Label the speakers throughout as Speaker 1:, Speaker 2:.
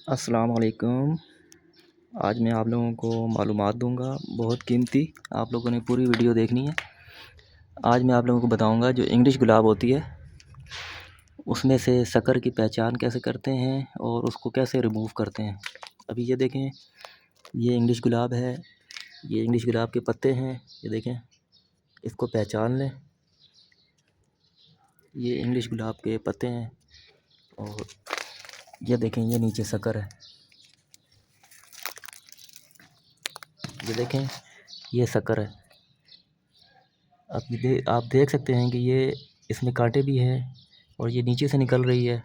Speaker 1: अस्सलाम वालेकुम। आज मैं आप लोगों को मालूमात दूंगा बहुत कीमती। आप लोगों ने पूरी वीडियो देखनी है। आज मैं आप लोगों को बताऊंगा जो इंग्लिश गुलाब होती है उसमें से शक्कर की पहचान कैसे करते हैं और उसको कैसे रिमूव करते हैं। अभी ये देखें, ये इंग्लिश गुलाब है, ये इंग्लिश गुलाब के पत्ते हैं। ये देखें, इसको पहचान लें। ये इंग्लिश गुलाब के पत्ते हैं और ये देखें, ये नीचे शक्कर है। ये देखें, ये शक्कर है। आप देख सकते हैं कि ये इसमें कांटे भी हैं और ये नीचे से निकल रही है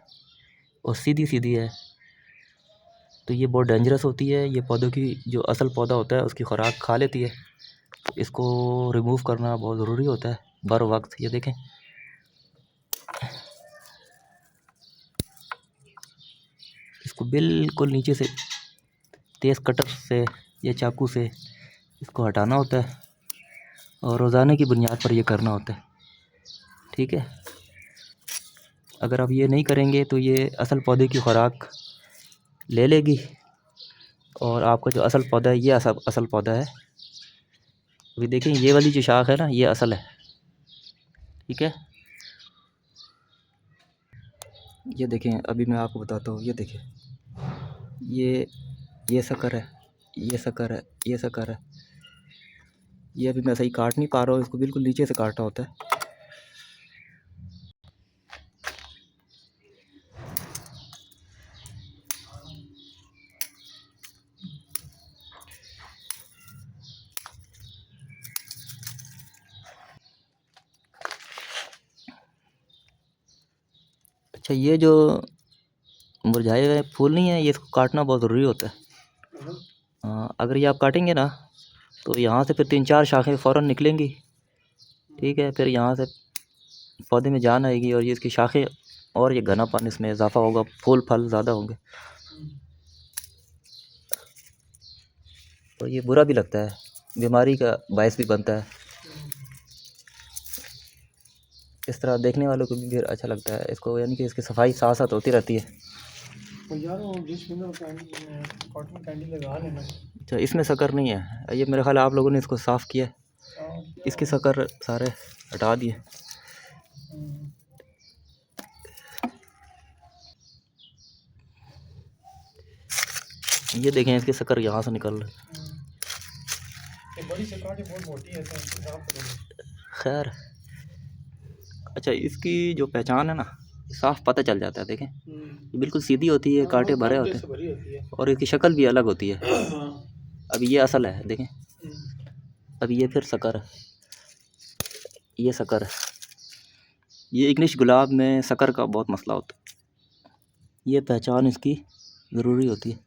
Speaker 1: और सीधी सीधी है। तो ये बहुत डेंजरस होती है। ये पौधों की जो असल पौधा होता है उसकी खुराक खा लेती है। इसको रिमूव करना बहुत ज़रूरी होता है बर वक्त। ये देखें, इसको बिल्कुल नीचे से तेज़ कटर से या चाकू से इसको हटाना होता है और रोज़ाना की बुनियाद पर यह करना होता है। ठीक है, अगर आप ये नहीं करेंगे तो ये असल पौधे की खुराक ले लेगी और आपका जो असल पौधा है ये असल पौधा है। अभी देखें, ये वाली जो शाख है ना, ये असल है। ठीक है, ये देखें, अभी मैं आपको बताता हूँ। ये देखें, ये शक्कर है, ये शक्कर है, ये शक्कर है। ये अभी मैं सही काट नहीं पा रहा हूँ, इसको बिल्कुल नीचे से काटना होता है। अच्छा, ये जो मुरझाए हुए फूल नहीं है, ये इसको काटना बहुत ज़रूरी होता है। हाँ, अगर ये आप काटेंगे ना तो यहाँ से फिर 3-4 शाखें फ़ौरन निकलेंगी। ठीक है, फिर यहाँ से पौधे में जान आएगी और ये इसकी शाखें और ये घनापन इसमें इजाफा होगा, फूल फल ज़्यादा होंगे और ये बुरा भी लगता है, बीमारी का बायस भी बनता है। इस तरह देखने वालों को भी फिर अच्छा लगता है इसको, यानी कि इसकी सफाई साथ साथ होती रहती है। अच्छा, इसमें शक्कर नहीं है, ये मेरे ख्याल आप लोगों ने इसको साफ़ किया है, इसके शक्कर सारे हटा दिए। ये देखें, इसके शक्कर यहाँ से निकल रहे। खैर, अच्छा, इसकी जो पहचान है ना, साफ पता चल जाता है। देखें, ये बिल्कुल सीधी होती है, कांटे भरे होते हैं और इसकी शक्ल भी अलग होती है। अभी ये असल है, देखें। अभी ये फिर शक्कर है, ये शक्कर है। ये इंग्लिश गुलाब में शक्कर का बहुत मसला होता है, ये पहचान इसकी ज़रूरी होती है।